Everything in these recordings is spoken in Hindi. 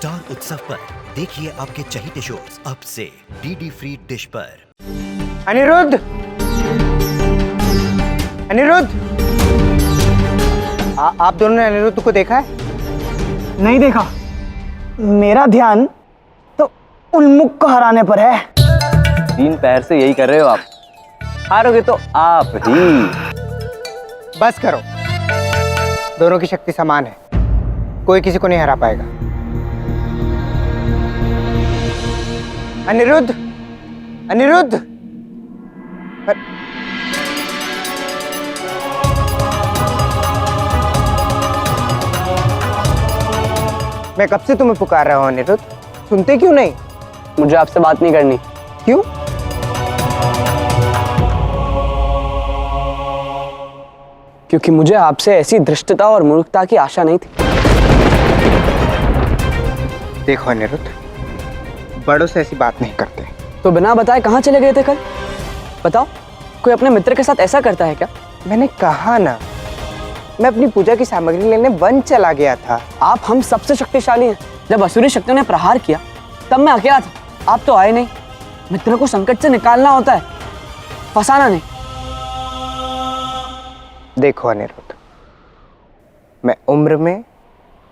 स्टार उत्सव पर देखिए आपके चहीते शोज अब से डीडी फ्री डिश पर। अनिरुद्ध, अनिरुद्ध, आप दोनों ने अनिरुद्ध को देखा है? नहीं देखा। मेरा ध्यान तो उन्मुख को हराने पर है। 3 पैर से यही कर रहे हो आप। हारोगे तो आप ही। बस करो, दोनों की शक्ति समान है, कोई किसी को नहीं हरा पाएगा। अनिरुद्ध, अनिरुद्ध, मैं कब से तुम्हें पुकार रहा हूं अनिरुद्ध, सुनते क्यों नहीं? मुझे आपसे बात नहीं करनी। क्यों? क्योंकि मुझे आपसे ऐसी धृष्टता और मूर्खता की आशा नहीं थी। देखो अनिरुद्ध, बड़ों से ऐसी बात नहीं करते। तो बिना बताए कहाँ चले गए थे कल? बताओ, कोई अपने मित्र के साथ ऐसा करता है क्या? मैंने कहा ना, मैं अपनी पूजा की सामग्री लेने वन चला गया था। आप हम सबसे शक्तिशाली हैं। जब असुरी शक्तियों ने प्रहार किया तब मैं अकेला था, आप तो आए नहीं। मित्र को संकट से निकालना होता है, फंसाना नहीं। देखो अनिरुद्ध, मैं उम्र में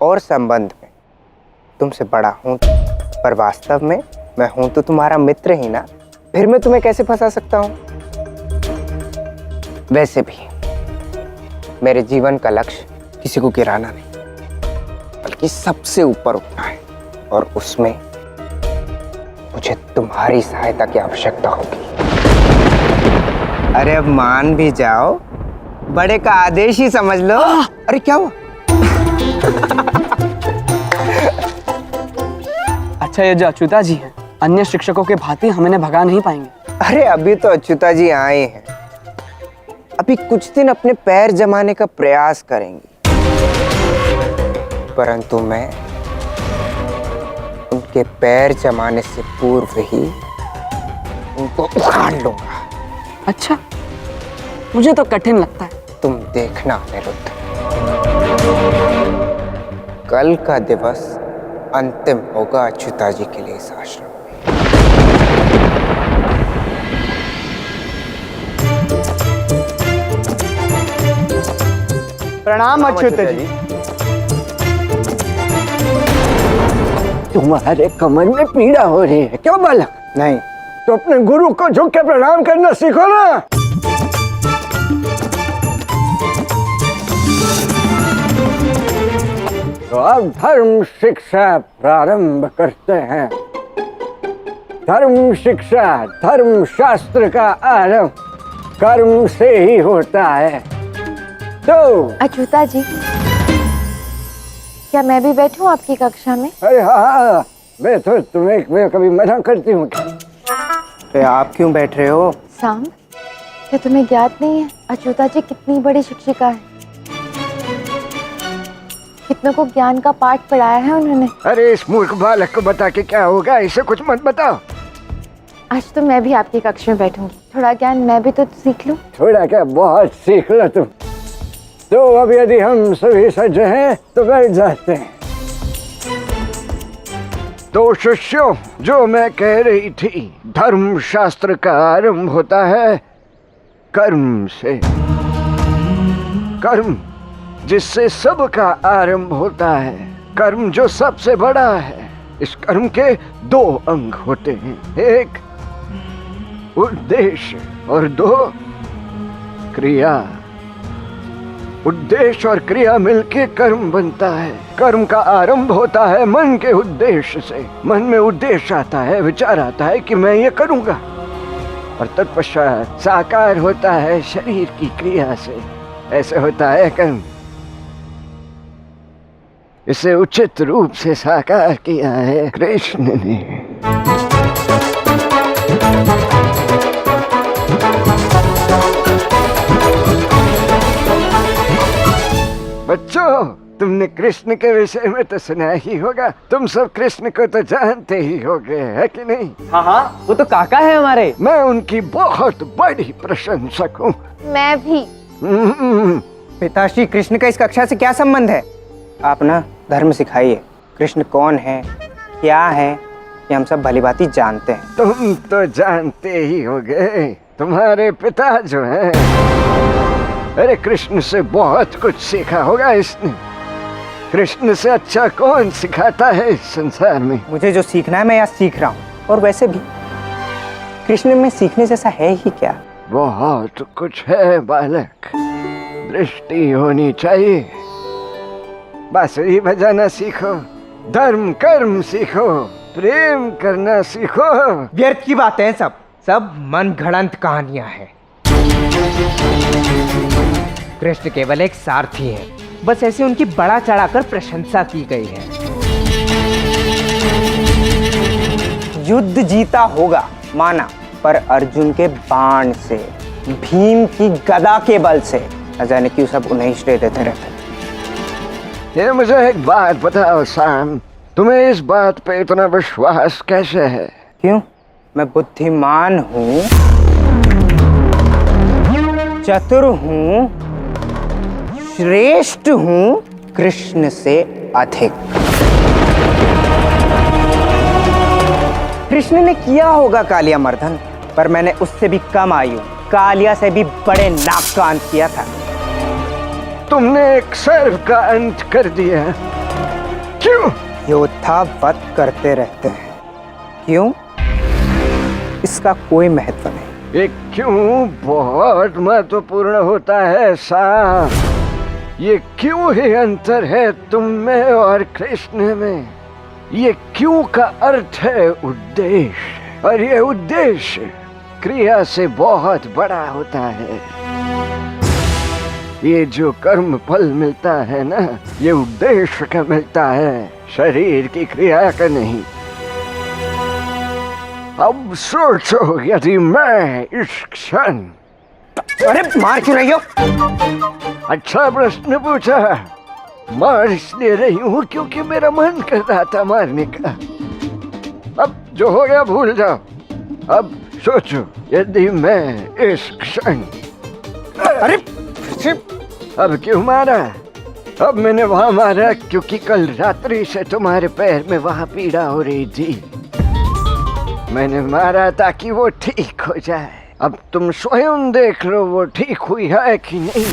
और संबंध में तुमसे बड़ा हूं, पर वास्तव में मैं हूं तो तुम्हारा मित्र ही ना। फिर मैं तुम्हें कैसे फंसा सकता हूं? वैसे भी मेरे जीवन का लक्ष्य किसी को गिराना नहीं, बल्कि सबसे ऊपर उठना है, और उसमें मुझे तुम्हारी सहायता की आवश्यकता होगी। अरे अब मान भी जाओ, बड़े का आदेश ही समझ लो। अरे क्या हुआ? अच्छा, ये जो अच्युता जी हैं, अन्य शिक्षकों के भांति हम इन्हें भगा नहीं पाएंगे। अरे अभी तो अच्युता जी आए हैं, अभी कुछ दिन अपने पैर जमाने का प्रयास करेंगे, परंतु मैं उनके पैर जमाने से पूर्व ही उनको उखाड़ लूंगा। अच्छा, मुझे तो कठिन लगता है। तुम देखना अनिरुद्ध, कल का दिवस अंतिम होगा अच्युता जी के लिए इस आश्रम में। प्रणाम अच्युत जी। तुम्हारे कमर में पीड़ा हो रही है क्यों बालक? नहीं तो अपने गुरु को झुक के प्रणाम करना सीखो ना। तो अब धर्म शिक्षा प्रारंभ करते हैं। धर्म शिक्षा, धर्म शास्त्र का आरंभ कर्म से ही होता है। तो अच्युता जी, क्या मैं भी बैठूं आपकी कक्षा में? अरे हाँ, मैं तो तुम्हें कभी मना करती हूँ क्या? आप क्यों बैठ रहे हो? सांब, क्या तुम्हें ज्ञात नहीं है अच्युता जी कितनी बड़ी शिक्षिका है? कितनों को ज्ञान का पाठ पढ़ाया है उन्होंने। अरे इस मूर्ख बालक को बता के क्या होगा, इसे कुछ मत बताओ। आज तो मैं भी आपकी कक्षा में बैठूंगी, थोड़ा ज्ञान मैं भी तो सीख लूं। थोड़ा क्या, बहुत सीख लो तुम। तो अब यदि हम सभी सज्ज हैं तो बैठ जाते हैं। तो शिष्यों, जो मैं कह रही थी, धर्म शास्त्र का आरंभ होता है कर्म से। कर्म जिससे सबका आरंभ होता है, कर्म जो सबसे बड़ा है। इस कर्म के 2 अंग होते हैं, एक उद्देश्य और 2 क्रिया। उद्देश्य और क्रिया मिलके कर्म बनता है। कर्म का आरंभ होता है मन के उद्देश्य से। मन में उद्देश्य आता है, विचार आता है कि मैं ये करूंगा, और तत्पश्चात साकार होता है शरीर की क्रिया से। ऐसे होता है कर्म। इसे उचित रूप से साकार किया है कृष्ण ने। बच्चों, तुमने कृष्ण के विषय में तो सुना ही होगा। तुम सब कृष्ण को तो जानते ही होगे, है कि नहीं? हाँ हाँ, वो तो काका है हमारे। मैं उनकी बहुत बड़ी प्रशंसक हूँ। मैं भी। पिताश्री, कृष्ण का इस कक्षा से क्या संबंध है? आप ना धर्म सिखाइए, कृष्ण कौन है, क्या है, ये हम सब भली भांति जानते हैं। तुम तो जानते ही होगे, तुम्हारे पिता जो हैं, अरे कृष्ण से बहुत कुछ सीखा होगा इसने। कृष्ण से अच्छा कौन सिखाता है इस संसार में? मुझे जो सीखना है मैं यहाँ सीख रहा हूँ, और वैसे भी कृष्ण में सीखने जैसा है ही क्या? बहुत कुछ है बालक, दृष्टि होनी चाहिए। बांसुरी बजाना सीखो, धर्म कर्म सीखो, प्रेम करना सीखो। व्यर्थ की बातें हैं सब मन घड़ंत कहानियां हैं। कृष्ण केवल एक सारथी है, बस ऐसे उनकी बड़ा चढ़ाकर प्रशंसा की गई है। युद्ध जीता होगा माना, पर अर्जुन के बाण से, भीम की गदा के बल से। न जाने क्यों सब उन्हें श्रेय देते रहते। ये मुझे एक बात बताओ शाम, तुम्हें इस बात पे इतना विश्वास कैसे है? क्यों? मैं बुद्धिमान हूँ, चतुर हूँ, श्रेष्ठ हूँ कृष्ण से अधिक। कृष्ण ने किया होगा कालिया मर्दन, पर मैंने उससे भी कम आयु, कालिया से भी बड़े नाक का अंत किया था। तुमने एक सर्व का अंत कर दिया, क्यों? योद्धा वध करते रहते हैं, क्यों? इसका कोई महत्व नहीं। ये क्यों बहुत महत्वपूर्ण होता है साहब। ये क्यों ही अंतर है तुम में और कृष्ण में। ये क्यों का अर्थ है उद्देश्य, और ये उद्देश्य क्रिया से बहुत बड़ा होता है। ये जो कर्म फल मिलता है ना, ये उद्देश्य का मिलता है, शरीर की क्रिया का नहीं। अब सोचो, यदि मैं इस क्षण... अरे मार क्यों रही हो? अच्छा प्रश्न पूछा। मार इसलिए रही हूँ क्योंकि मेरा मन कर रहा था मारने का। अब जो हो गया भूल जाओ। अब सोचो, यदि मैं इस क्षण... अरे अब क्यों मारा? अब मैंने वहां मारा क्योंकि कल रात्रि से तुम्हारे पैर में वहां पीड़ा हो रही थी। मैंने मारा ताकि वो ठीक हो जाए। अब तुम स्वयं देख लो वो ठीक हुई है कि नहीं।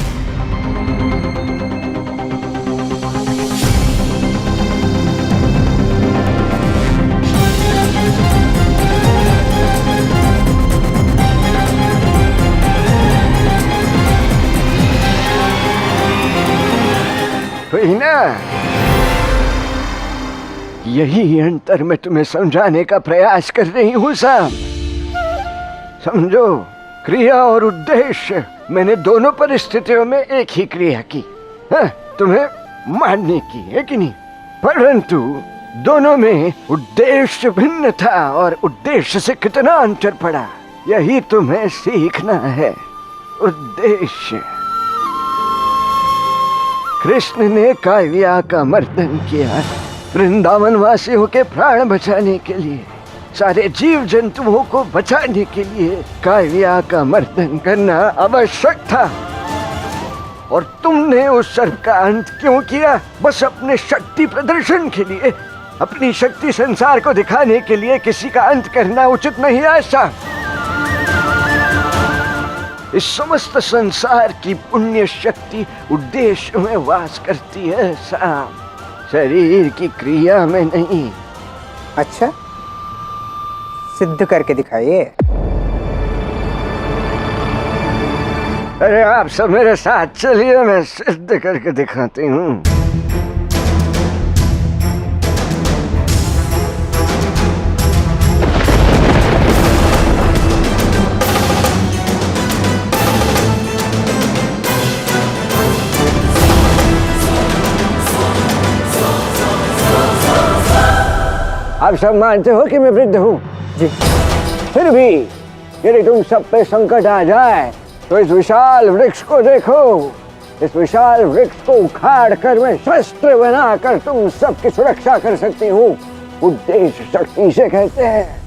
हुई ना? यही अंतर मैं तुम्हें समझाने का प्रयास कर रही हूँ साहब। समझो, क्रिया और उद्देश्य, मैंने दोनों परिस्थितियों में एक ही क्रिया की। हाँ, तुम्हें मारने की है कि नहीं? परंतु दोनों में उद्देश्य भिन्न था, और उद्देश्य से कितना अंतर पड़ा, यही तुम्हें सीखना है। उद्देश्य। कृष्ण ने काव्या का मर्दन किया वृंदावन वासियों के प्राण बचाने के लिए, सारे जीव जंतुओं को बचाने के लिए काव्या का मर्दन करना आवश्यक था। और तुमने उस सर्प का अंत क्यों किया? बस अपने शक्ति प्रदर्शन के लिए, अपनी शक्ति संसार को दिखाने के लिए किसी का अंत करना उचित नहीं है ऐसा। इस समस्त संसार की पुण्य शक्ति उद्देश्य में वास करती है साहब, शरीर की क्रिया में नहीं। अच्छा, सिद्ध करके दिखाइए। अरे आप सब मेरे साथ चलिए, मैं सिद्ध करके दिखाती हूँ। आप सब मानते हो कि मैं वृद्ध हूँ जी। फिर भी यदि तुम सब पे संकट आ जाए तो इस विशाल वृक्ष को देखो। इस विशाल वृक्ष को उखाड़ कर मैं शस्त्र बनाकर तुम सबकी सुरक्षा कर सकती हूँ। उद्देश्य शक्ति से कहते हैं।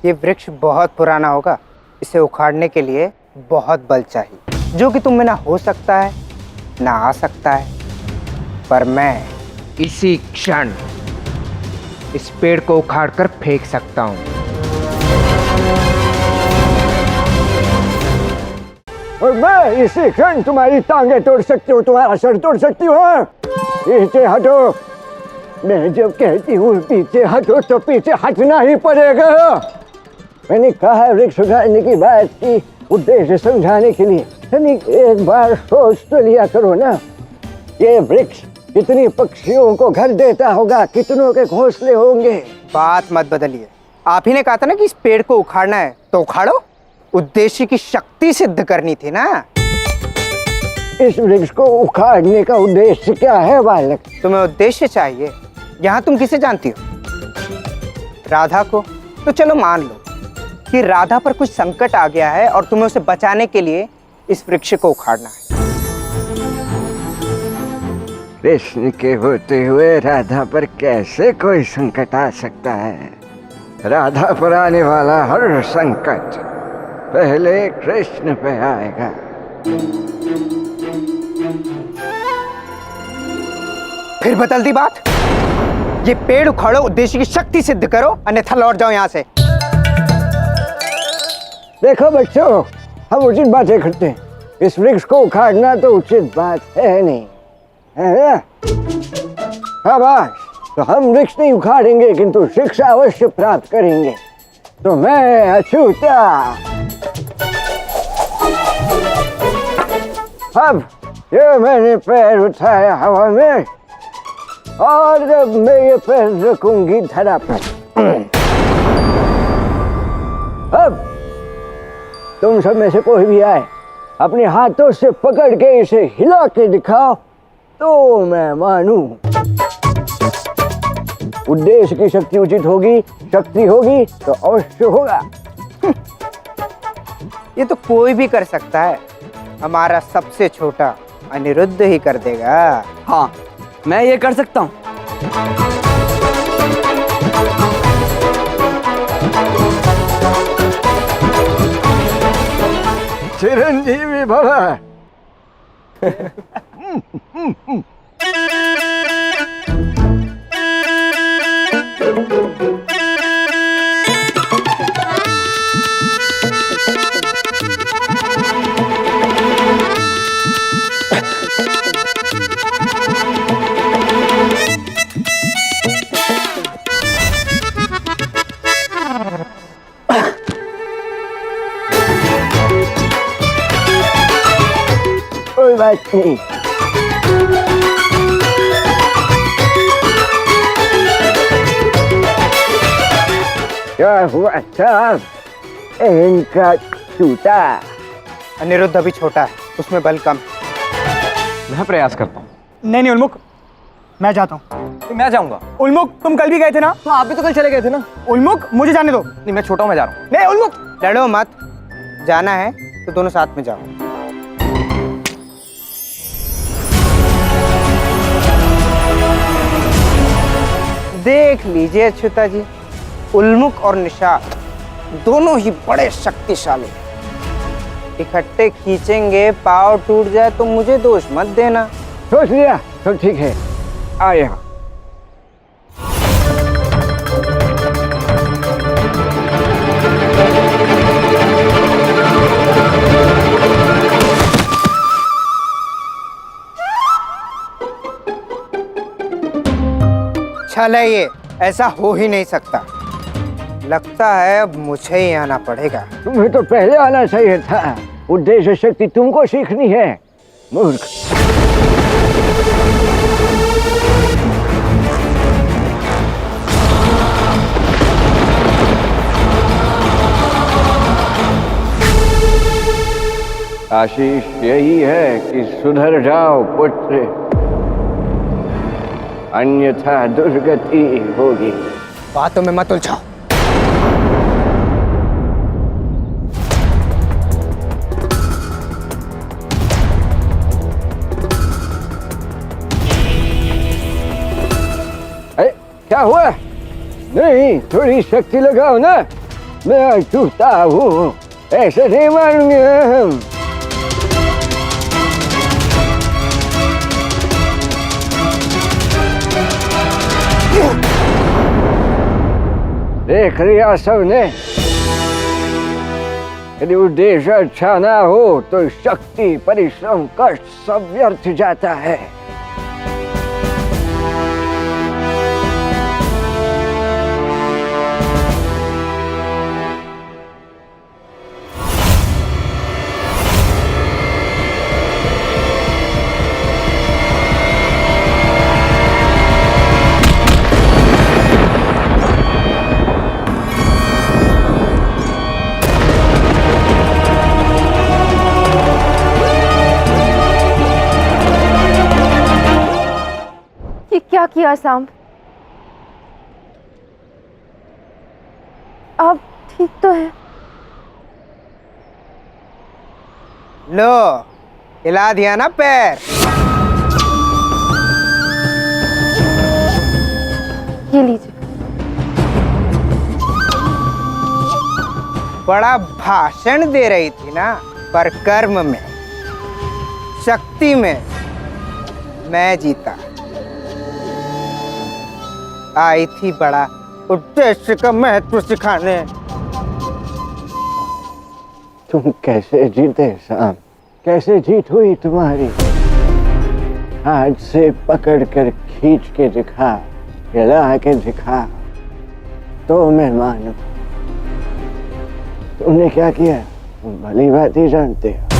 ये वृक्ष बहुत पुराना होगा, इसे उखाड़ने के लिए बहुत बल चाहिए, जो कि तुम में ना हो सकता है ना आ सकता है। पर मैं इसी क्षण इस पेड़ को उखाड़कर फेंक सकता हूं। और मैं इसी क्षण तुम्हारी टांगे तोड़ सकती हूँ, तुम्हारा सर तोड़ सकती हूँ। पीछे हटो। मैं जब कहती हूँ पीछे हटो तो पीछे हटना ही पड़ेगा। मैंने कहा वृक्ष उखाड़ने की बात की उद्देश्य समझाने के लिए। एक बार सोच तो लिया करो ना, ये वृक्ष कितनी पक्षियों को घर देता होगा, कितनों के घोंसले होंगे। बात मत बदलिए। आप ही ने कहा था ना कि इस पेड़ को उखाड़ना है, तो उखाड़ो। उद्देश्य की शक्ति सिद्ध करनी थी ना। इस वृक्ष को उखाड़ने का उद्देश्य क्या है बालक? तुम्हें उद्देश्य चाहिए। यहाँ तुम किसे जानती हो? राधा को। तो चलो मान लो कि राधा पर कुछ संकट आ गया है और तुम्हें उसे बचाने के लिए इस वृक्ष को उखाड़ना है। कृष्ण के होते हुए राधा पर कैसे कोई संकट आ सकता है? राधा पर आने वाला हर संकट पहले कृष्ण पे आएगा। फिर बदल दी बात। ये पेड़ उखाड़ो, उद्देश्य की शक्ति सिद्ध करो, अन्यथा लौट जाओ यहाँ से। देखो बच्चों, हम उचित बातें करते हैं। इस वृक्ष को उखाड़ना तो उचित बात है नहीं, है ना? शाबाश। तो हम वृक्ष नहीं उखाड़ेंगे किंतु शिक्षा अवश्य प्राप्त करेंगे। तो मैं अछूता अब ये मैंने पैर उठाया हवा में और जब मैं ये पैर रखूंगी धरा पर, अब तुम सब में से कोई भी आए अपने हाथों से पकड़ के इसे हिला के दिखाओ तो मैं मानूं। उद्देश्य की शक्ति उचित होगी, शक्ति होगी तो अवश्य होगा। ये तो कोई भी कर सकता है। हमारा सबसे छोटा अनिरुद्ध ही कर देगा। हाँ, मैं ये कर सकता हूँ। चिरंजीवी भव। कोई बात नहीं। क्या हुआ साहब? इनका छूटा। अनिरुद्ध अभी छोटा है, उसमें बल कम। मैं प्रयास करता हूँ। नहीं उन्मुख, मैं जाता हूँ। तो मैं जाऊंगा। उन्मुख, तुम कल भी गए थे ना? तो आप भी तो कल चले गए थे ना। उन्मुख, मुझे जाने दो। नहीं, मैं छोटा हूँ, मैं जा रहा हूँ। नहीं उन्मुख। लड़ो मत। जाना है तो दोनों साथ में जाओ। देख लीजिए अच्युता जी, उल्मुख और निषाद दोनों ही बड़े शक्तिशाली। इकट्ठे खींचेंगे, पाव टूट जाए तो मुझे दोष मत देना। सोच लिया तो ठीक है, आया। छल है ये, ऐसा हो ही नहीं सकता। लगता है अब मुझे ही आना पड़ेगा। तुम्हें तो पहले आना चाहिए था। उद्देश्य शक्ति तुमको सीखनी है, मूर्ख। आशीष यही है कि सुधर जाओ पुत्र, अन्यथा दुर्गति होगी। बातों में मत उलझाओ। अरे क्या हुआ? नहीं, थोड़ी शक्ति लगाओ ना। मैं अछूता हूँ, ऐसे नहीं मानूंगे हम। देख लिया सबने। यदि उद्देश्य अच्छा ना हो तो शक्ति, परिश्रम, कष्ट सब व्यर्थ जाता है। क्या किया सांब? आप ठीक तो है? लो, हिला दिया ना पैर। ये लीजिए। बड़ा भाषण दे रही थी ना, पर कर्म में, शक्ति में मैं जीता। आई थी बड़ा उद्देश्य का महत्व सिखाने। तुम कैसे जीते साहब? कैसे जीत हुई तुम्हारी? हाथ से पकड़ कर खींच के दिखा, हिला के दिखा तो मैं मानू। तुमने क्या किया तुम भली बात ही जानते हो।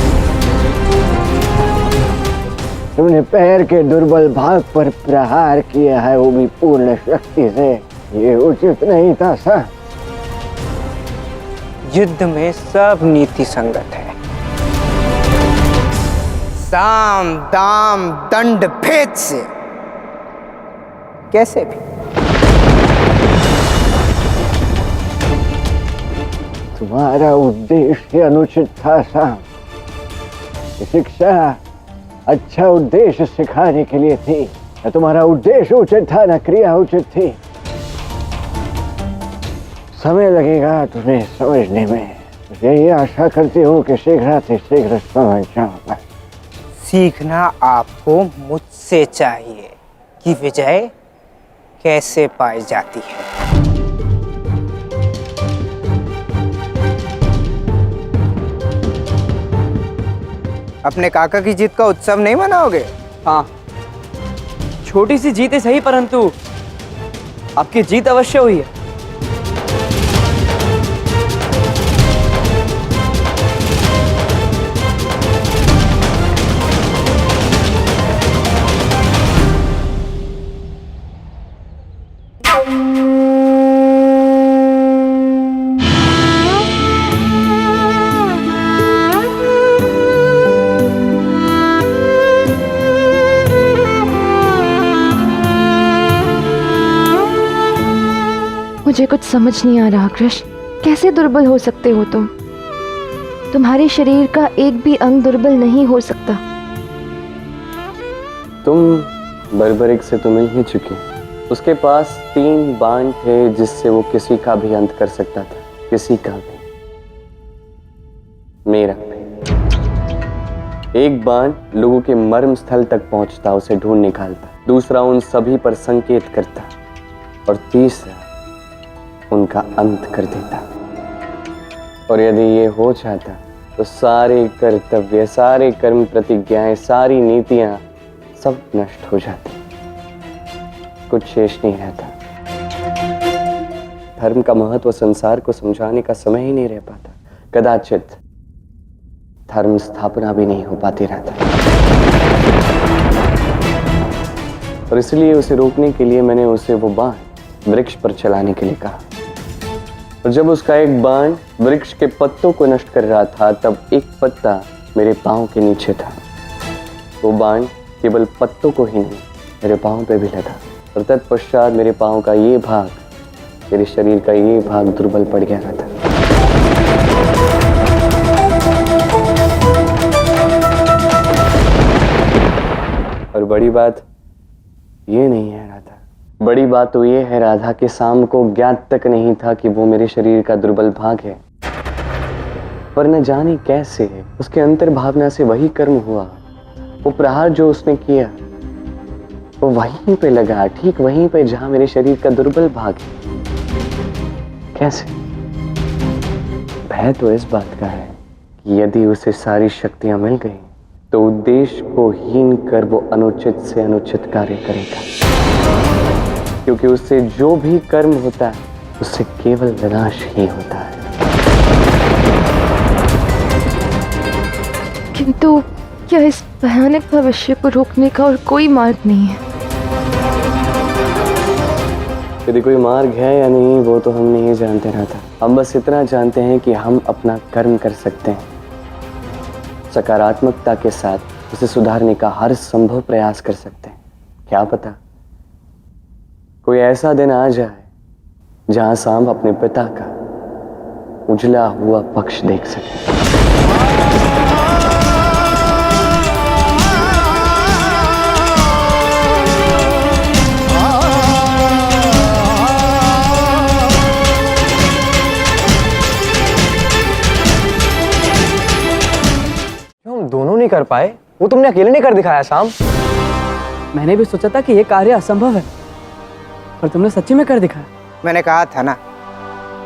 तुमने पैर के दुर्बल भाग पर प्रहार किया है, वो भी पूर्ण शक्ति से। ये उचित नहीं था साहब। युद्ध में सब नीति संगत है। साम दाम दंड भेद से कैसे भी। तुम्हारा उद्देश्य अनुचित था साहब। शिक्षा अच्छा उद्देश्य सिखाने के लिए थी। न तुम्हारा उद्देश्य उचित था, न क्रिया उचित थी। समय लगेगा तुम्हें समझने में। यही आशा करती हूँ कि शीघ्र से शीघ्र समझ जाऊंगा। सीखना आपको मुझसे चाहिए कि विजय कैसे पाई जाती है। अपने काका की जीत का उत्सव नहीं मनाओगे? हाँ, छोटी सी जीत है सही, परंतु आपकी जीत अवश्य हुई है। मुझे कुछ समझ नहीं आ रहा कृष्ण, कैसे दुर्बल हो सकते हो तुम? तुम्हारे शरीर का एक भी अंग दुर्बल नहीं हो सकता। तुम बर्बरिक से तो मिल ही चुकी। उसके पास 3 बाण थे जिससे वो किसी का भी अंत कर सकता था, किसी का भी, मेरा भी। एक बाण लोगों के मर्म स्थल तक पहुंचता, उसे ढूंढ निकालता। दूसरा उन सभी पर संकेत करता, और तीसरा उनका अंत कर देता। और यदि ये हो जाता तो सारे कर्तव्य, सारे कर्म प्रतिज्ञाएं, सारी नीतियां सब नष्ट हो जाती, कुछ शेष नहीं रहता। धर्म का महत्व संसार को समझाने का समय ही नहीं रह पाता। कदाचित धर्म स्थापना भी नहीं हो पाती रहता। और इसलिए उसे रोकने के लिए मैंने उसे वो बाण वृक्ष पर चलाने के लिए कहा। और जब उसका एक बाण वृक्ष के पत्तों को नष्ट कर रहा था, तब एक पत्ता मेरे पांव के नीचे था। वो बाण केवल पत्तों को ही नहीं, मेरे पांव पे भी लगा। और तत्पश्चात मेरे पांव का ये भाग, मेरे शरीर का ये भाग दुर्बल पड़ गया था। और बड़ी बात ये नहीं है राधा, बड़ी बात तो ये है राधा कि शाम को ज्ञात तक नहीं था कि वो मेरे शरीर का दुर्बल भाग है। पर न जाने कैसे उसके अंतर्भावना से वही कर्म हुआ। वो प्रहार जो उसने किया वो वहीं पे लगा, ठीक वहीं पे जहां मेरे शरीर का दुर्बल भाग है। कैसे? भय तो इस बात का है कि यदि उसे सारी शक्तियां मिल गई तो उद्देश्य को हीन कर वो अनुचित से अनुचित कार्य करेगा, क्योंकि उससे जो भी कर्म होता है उससे केवल विनाश ही होता है। किंतु क्या इस भयानक भविष्य को रोकने का और कोई मार्ग नहीं है? यदि कोई मार्ग है या नहीं वो तो हम नहीं जानते रहता। हम बस इतना जानते हैं कि हम अपना कर्म कर सकते हैं, सकारात्मकता के साथ उसे सुधारने का हर संभव प्रयास कर सकते हैं। क्या पता कोई ऐसा दिन आ जाए जहां सांब अपने पिता का उजला हुआ पक्ष देख सके। हम दोनों नहीं कर पाए, वो तुमने अकेले नहीं कर दिखाया शाम। मैंने भी सोचा था कि यह कार्य असंभव है, पर तुमने सच्ची में कर दिखाया। मैंने कहा था ना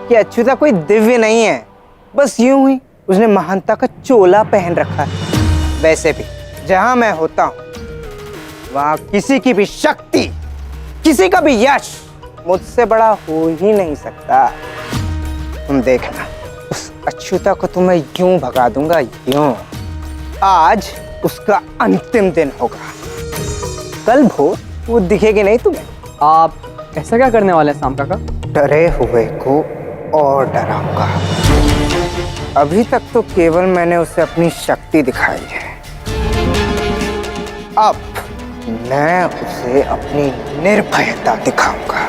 कि अच्युता कोई दिव्य नहीं है, बस यूं ही उसने महानता का चोला पहन रखा है। वैसे भी जहां मैं होता हूं वहां किसी की भी शक्ति, किसी का भी यश मुझसे बड़ा हो ही नहीं सकता। तुम देखना, उस अच्युता को तो मैं यूं भगा दूंगा, यूं। आज उसका अंतिम दिन होगा, कल भोर वो दिखेगी नहीं तुम्हें। आप ऐसा क्या करने वाले हैं शाम काका? डरे हुए को और डराऊंगा। अभी तक तो केवल मैंने उसे अपनी शक्ति दिखाई है, अब मैं उसे अपनी निर्भयता दिखाऊंगा।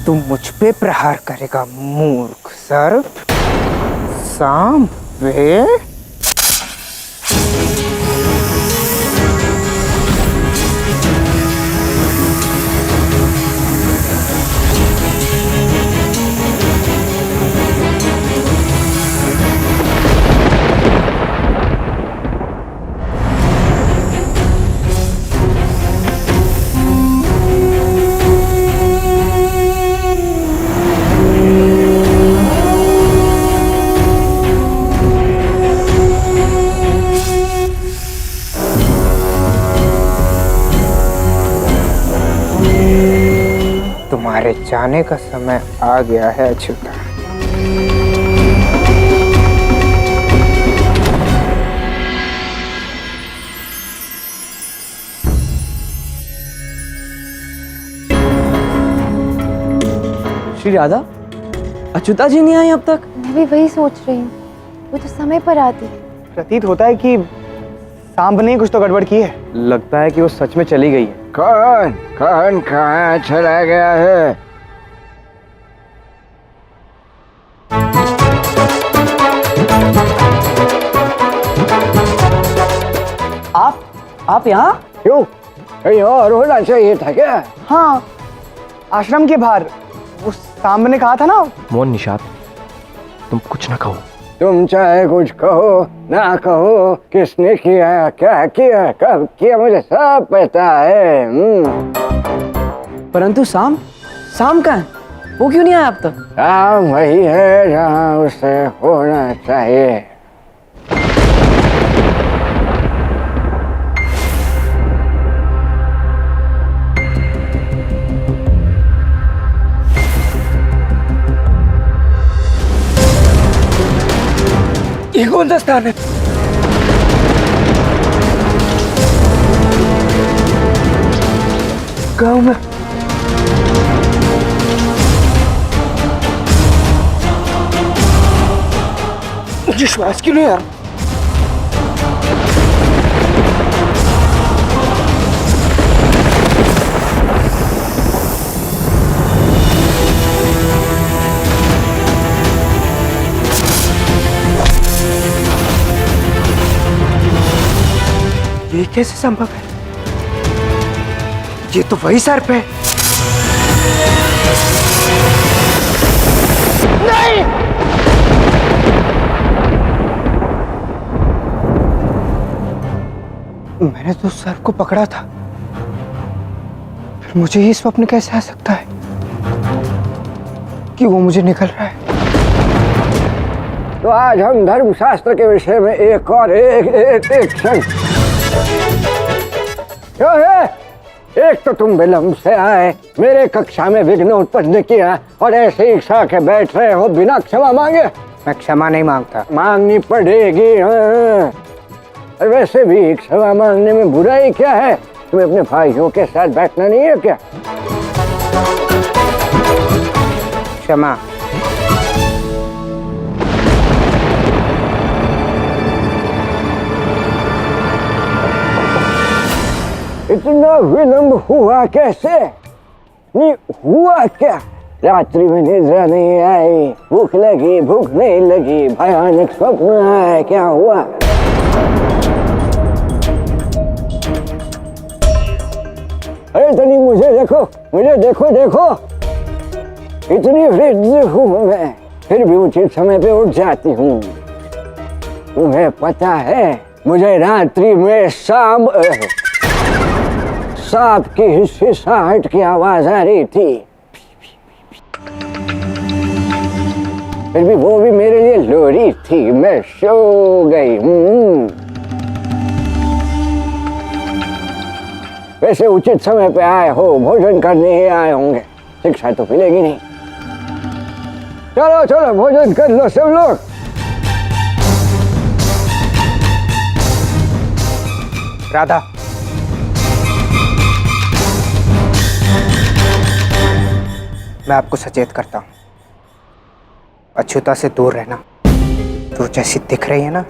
तुम मुझ पे प्रहार करेगा मूर्ख सर्प। सांप वे तुम्हारे जाने का समय आ गया है अच्युता। श्री राधा, अच्युता जी नहीं आई अब तक? मैं भी वही सोच रही हूँ, वो तो समय पर आती है। प्रतीत होता है कि सांब ने कुछ तो गड़बड़ की है। लगता है कि वो सच में चली गई है। कौन कौन कहाँ चला गया है? आप यहाँ? क्यों, कहीं और होना चाहिए था क्या? हाँ, आश्रम के बाहर वो सांब ने कहा था ना। मोहन निषाद, तुम कुछ ना कहो। तुम चाहे कुछ कहो ना कहो, किसने किया, क्या किया, कब किया, मुझे सब पता है। परंतु शाम कहाँ है? वो क्यों नहीं आया अब तक? काम वही है जहाँ उसे होना चाहिए। ये कौन सा स्थान है? गांव में मुझे श्वास क्यों नहीं आ रहा? ये कैसे संभव है? ये तो वही सर्प है। नहीं! मैंने तो सर्प को पकड़ा था, फिर मुझे ये स्वप्न कैसे आ सकता है कि वो मुझे निकल रहा है? तो आज हम धर्मशास्त्र के विषय में एक और एक क्षण। क्यों है? एक तो तुम विलंब से आए, मेरे कक्षा में विघ्न उत्पन्न किया और ऐसे ही खा के बैठ रहे हो बिना क्षमा मांगे। मैं क्षमा नहीं मांगता। मांगनी पड़ेगी। हाँ। और वैसे भी क्षमा मांगने में बुराई क्या है? तुम्हें अपने भाइयों के साथ बैठना नहीं है क्या? क्षमा। इतना विलंब हुआ कैसे? नहीं हुआ क्या? रात्रि में निद्रा नहीं आई, भूख लगी, भूख नहीं लगी, भयानक स्वप्न आए, क्या हुआ? अरे तनी मुझे देखो, देखो इतनी वृद्ध हूँ मैं, फिर भी उचित समय पे उठ जाती हूँ। तुम्हें पता है मुझे रात्रि में सांप की हिस्साहट की आवाज आ रही थी, फिर भी वो भी मेरे लिए लोरी थी, मैं सो गई। वैसे उचित समय पे आए हो, भोजन करने ही आए होंगे, शिक्षा तो मिलेगी नहीं। चलो चलो भोजन कर लो सब लोग। राधा, मैं आपको सचेत करता हूं, अछूता से दूर रहना। तू जैसी दिख रही है ना,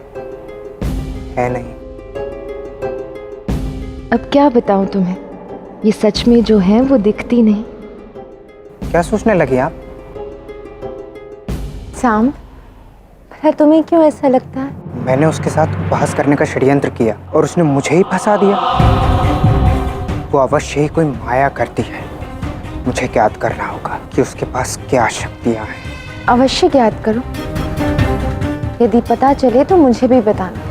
है नहीं। अब क्या बताऊं तुम्हें, ये सच में जो है वो दिखती नहीं। क्या सोचने लगी आप? साम, भला तुम्हें क्यों ऐसा लगता है? मैंने उसके साथ उपहास करने का षड्यंत्र किया और उसने मुझे ही फंसा दिया। वो अवश्य ही कोई माया करती है। मुझे ज्ञात करना होगा कि उसके पास क्या शक्तियां हैं। अवश्य ज्ञात करो, यदि पता चले तो मुझे भी बताना।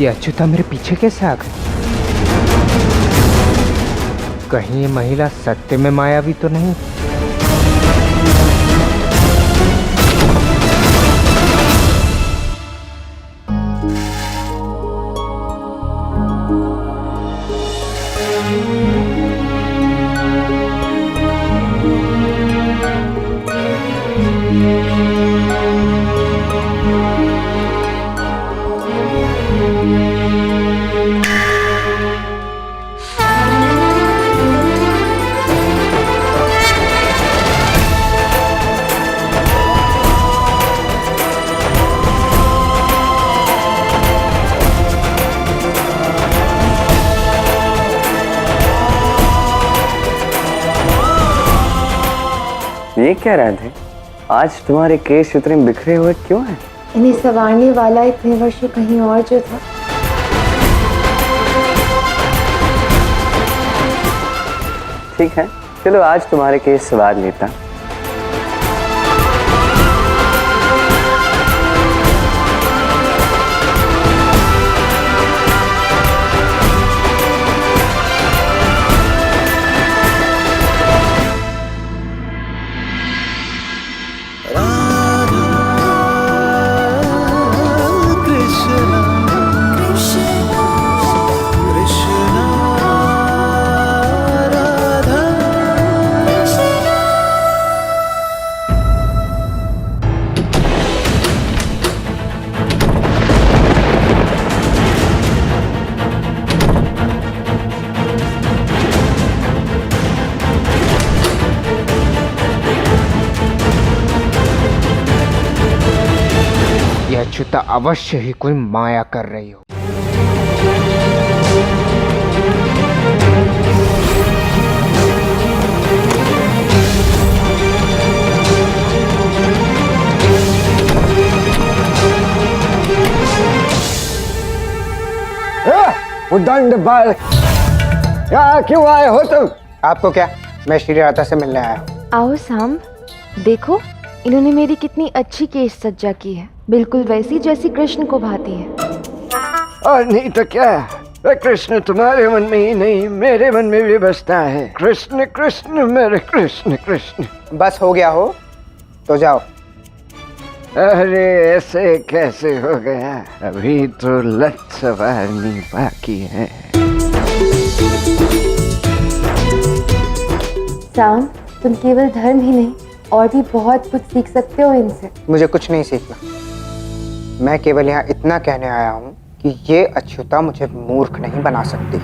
ये अच्युता मेरे पीछे कैसे आ गई? कहीं ये महिला सत्य में मायावी तो नहीं? ये क्या राधे, आज तुम्हारे केस इतने बिखरे हुए क्यों हैं? इन्हें संवारने वाला इतने वर्षों कहीं और जो था। ठीक है, चलो आज तुम्हारे केस सवार लेता। यह अच्युता अवश्य ही कोई माया कर रही हो। उदंड बाल, यहाँ क्यों आए हो तुम? आपको क्या, मैं श्री राधा से मिलने आया हूँ। आओ सांब, देखो इन्होंने मेरी कितनी अच्छी केश सज्जा की है, बिल्कुल वैसी जैसी कृष्ण को भाती है। और नहीं तो क्या, वह कृष्ण तुम्हारे मन में ही नहीं मेरे मन में भी बसता है। कृष्ण कृष्ण मेरे कृष्ण कृष्ण। बस हो गया हो तो जाओ। अरे ऐसे कैसे हो गया, अभी तो लत सवारनी बाकी है। सांब, तुम केवल धर्म ही नहीं और भी बहुत कुछ सीख सकते हो इनसे। मुझे कुछ नहीं सीखना, मैं केवल यहाँ इतना कहने आया हूँ कि ये अच्युता मुझे मूर्ख नहीं बना सकती।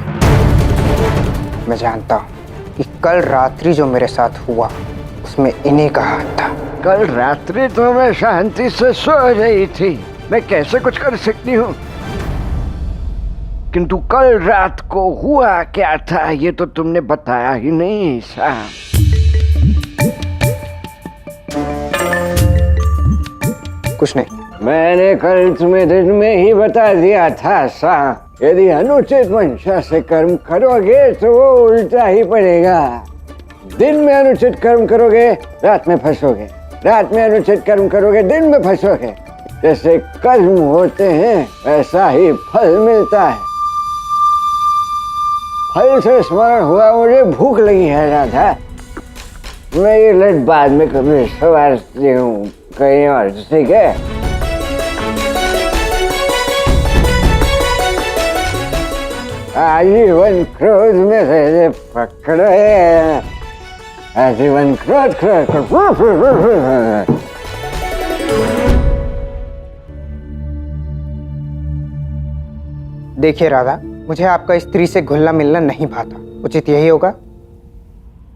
मैं जानता हूँ कि कल रात्रि जो मेरे साथ हुआ उसमें इन्हीं का हाथ था। कल रात्रि तो मैं शांति से सो रही थी, मैं कैसे कुछ कर सकती हूँ? किंतु कल रात को हुआ क्या था ये तो तुमने बताया ही नहीं साहब। कुछ नहीं। मैंने कल तुम्हें दिन में ही बता दिया था साहब, यदि अनुचित मंशा से कर्म करोगे तो वो उल्टा ही पड़ेगा। दिन में अनुचित कर्म करोगे रात में फंसोगे, रात में अनुचित कर्म करोगे दिन में फंसोगे। जैसे कर्म होते हैं ऐसा ही फल मिलता है। फल से स्मरण हुआ, मुझे भूख लगी है राधा, मैं ये लट बाद में कभी सवारती हूँ कहीं और, ठीक है? आजीवन क्रोध में से पकड़ो, आजीवन क्रोध क्रोध। देखिए राधा, मुझे आपका स्त्री से घुलना मिलना नहीं भाता। उचित यही होगा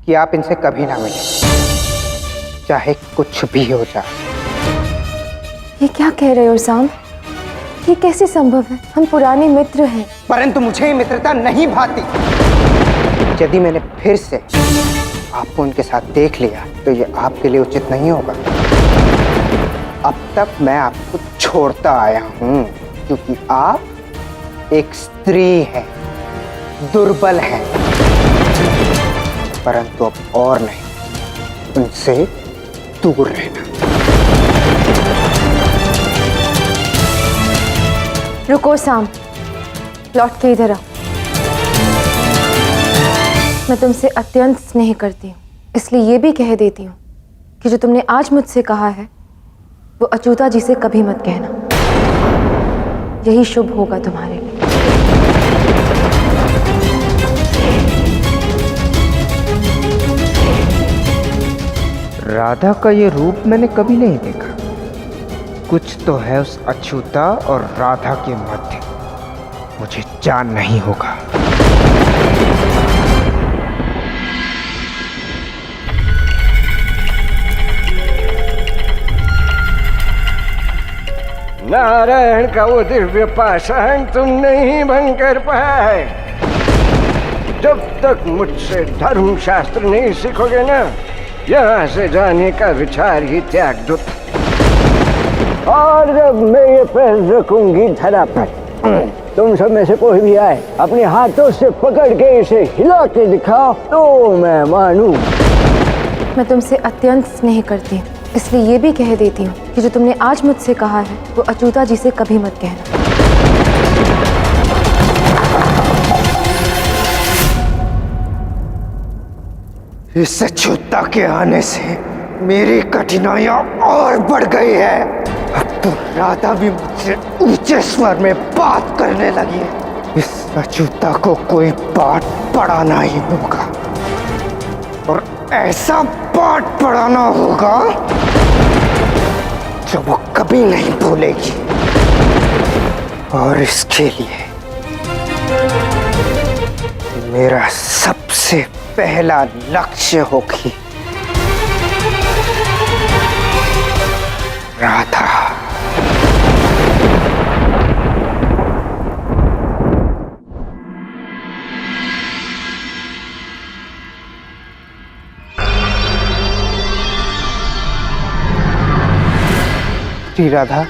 कि आप इनसे कभी ना मिलें, चाहे कुछ भी हो जाए। ये क्या कह रहे हो सांब? ये कैसे संभव है? हम पुराने मित्र हैं। परंतु मुझे ये मित्रता नहीं भाती। यदि मैंने फिर से आपको उनके साथ देख लिया तो ये आपके लिए उचित नहीं होगा। अब तक मैं आपको छोड़ता आया हूँ क्योंकि आप एक स्त्री हैं, दुर्बल हैं, परंतु अब और नहीं, उनसे दूर रहना। रुको सांब, लौट के इधर आओ। मैं तुमसे अत्यंत स्नेह करती हूँ, इसलिए ये भी कह देती हूँ कि जो तुमने आज मुझसे कहा है वो अच्युता जी से कभी मत कहना। यही शुभ होगा तुम्हारे लिए। राधा का ये रूप मैंने कभी नहीं देखा। कुछ तो है उस अच्युता और राधा के मध्य, मुझे जान नहीं होगा। नारायण का वो दिव्य पाषाण तुम नहीं भंग कर पाए। जब तक मुझसे धर्म शास्त्र नहीं सीखोगे ना, यहाँ से जाने का विचार ही त्याग दो। और जब मैं ये पैर रखूंगी धरा पर, तुम सब में से कोई भी आए अपने हाथों से पकड़ के इसे हिला के दिखाओ तो मैं मानूं। मैं तुमसे अत्यंत स्नेह करती हूँ, इसलिए ये भी कह देती हूँ कि जो तुमने आज मुझसे कहा है वो अचूता जी से कभी मत कहना। इस अछूता के आने से मेरी कठिनाइयां और बढ़ गई है। अब तो राधा भी मुझसे ऊंचे स्वर में बात करने लगी है। इस अछूता को कोई पाठ पढ़ाना ही होगा और ऐसा पाठ पढ़ाना होगा जो वो कभी नहीं भूलेगी। और इसके लिए मेरा सबसे पहला लक्ष्य होगी राधा। श्री राधा।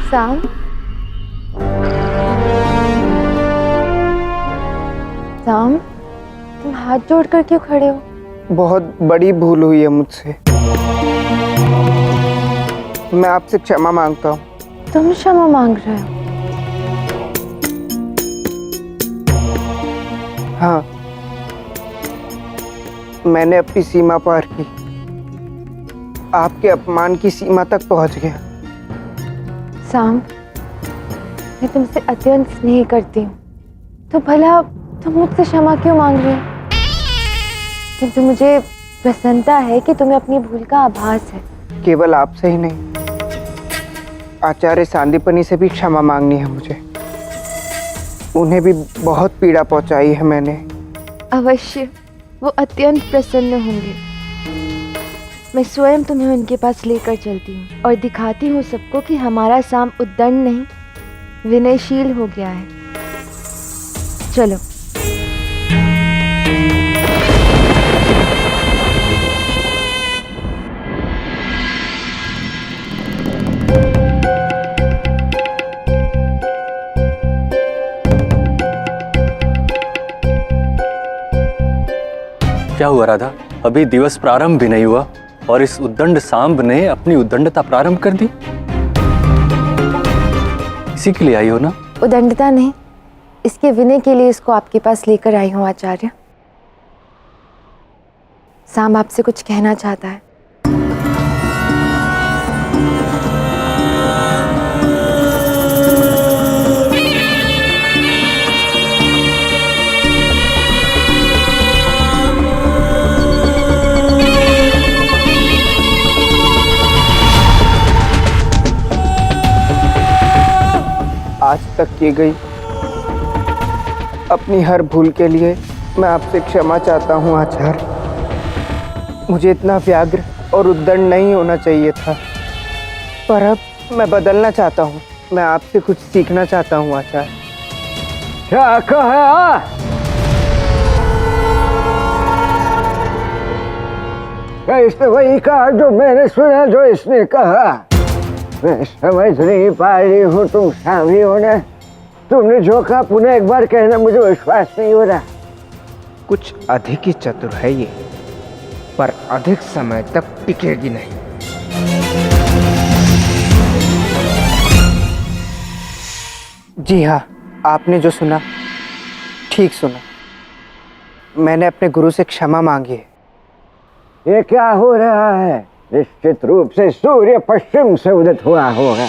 साम, साम, तुम हाथ जोड़कर क्यों खड़े हो? बहुत बड़ी भूल हुई है मुझसे, मैं आपसे क्षमा मांगता हूँ। तुम क्षमा मांग रहे हो? हाँ, मैंने अपनी सीमा पार की, आपके अपमान की सीमा तक पहुंच गया। साम, मैं तुमसे अत्यंत स्नेह करती हूँ, तो भला तुम मुझसे क्षमा क्यों मांग रहे हो? किंतु मुझे प्रसन्नता है कि तुम्हें अपनी भूल का आभास है। केवल आपसे ही नहीं, आचार्य सांदीपनी से भी क्षमा मांगनी है मुझे। उन्हें भी बहुत पीड़ा पहुंचाई है मैंने। अवश्य, वो अत्यंत प्रसन्न होंगे। मैं स्वयं तुम्हें उनके पास लेकर चलती हूँ और दिखाती हूँ सबको कि हमारा साम उद्दंड नहीं, विनयशील हो गया है। चलो। क्या हुआ राधा? अभी दिवस प्रारंभ भी नहीं हुआ और इस उद्दंड सांब ने अपनी उद्दंडता प्रारंभ कर दी। इसी के लिए आई हो ना? उद्दंडता नहीं, इसके विनय के लिए इसको आपके पास लेकर आई हूँ आचार्य। सांब आपसे कुछ कहना चाहता है। आज तक की गई अपनी हर भूल के लिए मैं आपसे क्षमा चाहता हूँ आचार्य। मुझे इतना व्याग्र और उद्दंड नहीं होना चाहिए था, पर अब मैं बदलना चाहता हूँ। मैं आपसे कुछ सीखना चाहता हूँ आचार्य। क्या कहा? इसने वही कहा जो मैंने सुना, जो इसने कहा। मैं समझ नहीं पा रही हूँ, तुम सामने हो ना। तुमने जो कहा पुनः एक बार कहना, मुझे विश्वास नहीं हो रहा। कुछ अधिक ही चतुर है ये, पर अधिक समय तक टिकेगी नहीं। जी हाँ, आपने जो सुना ठीक सुना। मैंने अपने गुरु से क्षमा मांगी है। ये क्या हो रहा है? निश्चित रूप से सूर्य पश्चिम से उदित हुआ होगा।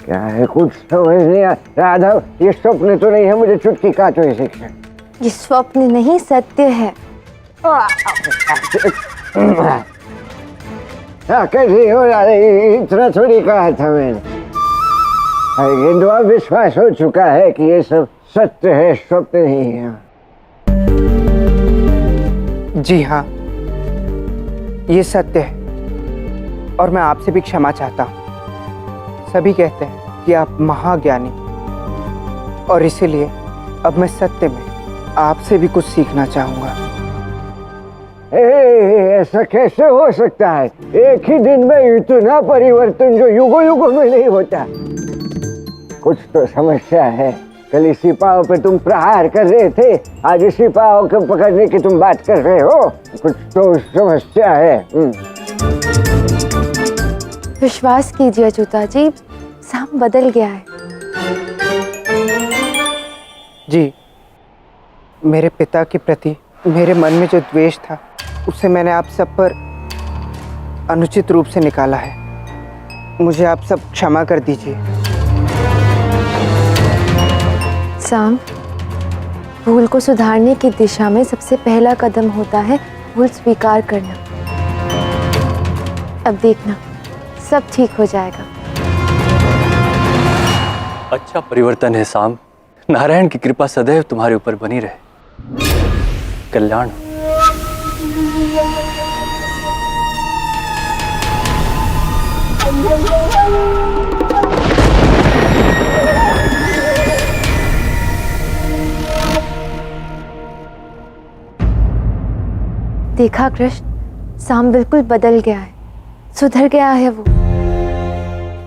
क्या है, कुछ समझ नहीं आ। राधा, ये स्वप्न तो नहीं है? मुझे चुटकी काटो ये शिक्षा। ये स्वप्न नहीं, सत्य है। कैसी हो रही? इतना थोड़ी कहा था मैंने। किंतु अब विश्वास हो चुका है कि ये सब सत्य है, स्वप्न नहीं है। जी हाँ, ये सत्य है और मैं आपसे भी क्षमा चाहता हूँ। सभी कहते हैं कि आप महाज्ञानी, और इसीलिए अब मैं सत्य में आपसे भी कुछ सीखना चाहूंगा। ऐसा कैसे हो सकता है? एक ही दिन में इतना परिवर्तन जो युगों युगों में नहीं होता। कुछ तो समस्या है। कल इसी पाव पे तुम प्रहार कर रहे थे, आज इसी पाव को पकड़ने की तुम बात कर रहे हो। कुछ तो समस्या है। विश्वास कीजिए अचूता जी, साम बदल गया है। जी, मेरे पिता के प्रति मेरे मन में जो द्वेष था उसे मैंने आप सब पर अनुचित रूप से निकाला है। मुझे आप सब क्षमा कर दीजिए। साम, भूल को सुधारने की दिशा में सबसे पहला कदम होता है भूल स्वीकार करना। अब देखना, सब ठीक हो जाएगा। अच्छा परिवर्तन है साम। नारायण की कृपा सदैव तुम्हारे ऊपर बनी रहे। कल्याण। देखा कृष्ण, साम बिल्कुल बदल गया है, सुधर गया है वो।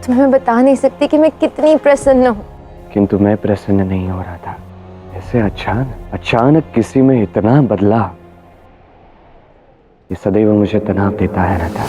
तुम्हें मैं बता नहीं सकती कि मैं कितनी प्रसन्न हूँ। किंतु मैं प्रसन्न नहीं हो रहा था। ऐसे अचानक किसी में इतना बदलाव, ये सदैव मुझे तनाव देता है रहता।